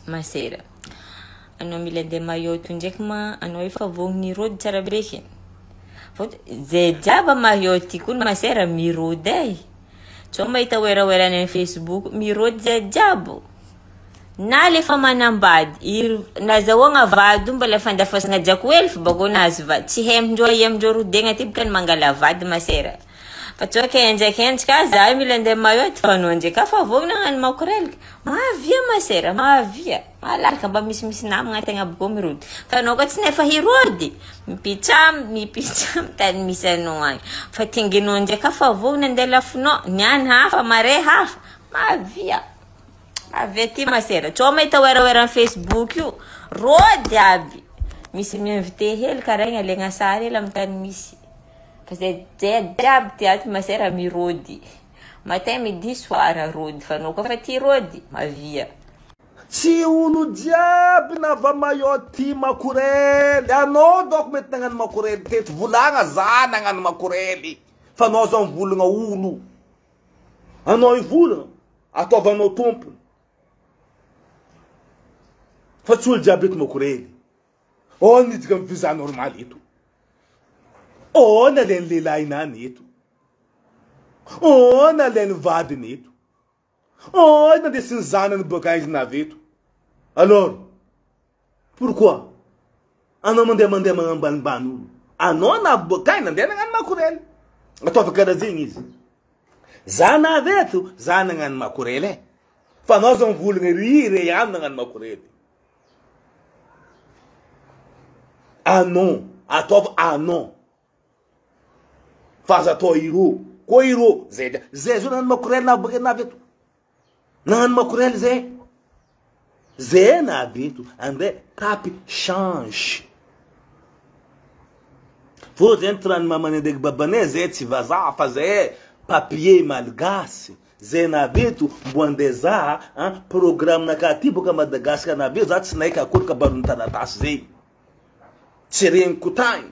Masera. Anao mila de maillot ndraiky ma anao efa vogn'ny rôdy tsara beky. Zay jiaby maillot ty koa masera mirôdy ay. Tsao mahita wera-werany amin'ny Facebook mirôdy zay jiaby. Na lefa manambady nazahoagna vady mbala fandafasagna jiako hely fa bako nazy vady tsy hemindreo rodegna ty bokany mangala vady masera. Fa tsao kenjaka za mila ndeha maillot fa anao ndraika fa vogna nagnano makorelika mahavia masera mahavia malalaka mba misy namagna tegna boko mirody fa anao koa tsy nefa hirody mipitsam tany misy anao agny fa tinginao ndraika fa vogna ndeha lafinao niany hafa mare hafa mahavia ty masera. Tsao mahita wera-wera Facebook io rody aby misy miinvité hely karaha igny alegna sary hely amin'ny tany misy fa zay jiaby ty ato masera mirody matin midi soir rody fa anao koa fa ty rody mavia. Tsy olo jiaby nava maillot ty makorely anao doko mety nagnano makorely teto volagna za nagnano makorely fa anao zao mivolagna olo anao ivolagna ataovanao tompony fa tsy olo jiaby eto makorely nidika amin'ny visa normal eto nalainy lelahinany eto nalainy vadiny eto nandesiny zanany boka izy naveto. Alors pourquoi anao mandeha magnambanimbany olo anao na boka nandeha nagnano makorely ataova karaha zegny izy za naveto za nagnano makorely fa anao zao mivolagna ry ihany nagnano makorely ataova anao fa aza atao hiro koa hiro zay zao nagnano makorely naveto nagnano makorely zay naveto andre tapy change fô zay trano mamany ndraiky babanay zay tsy vazaha fa zay papier malgasy zay naveto mbo andeha programme naka ty boka Madagasikara naveto za tsy naika akory kabarony taratasy zay tsy regniko tagny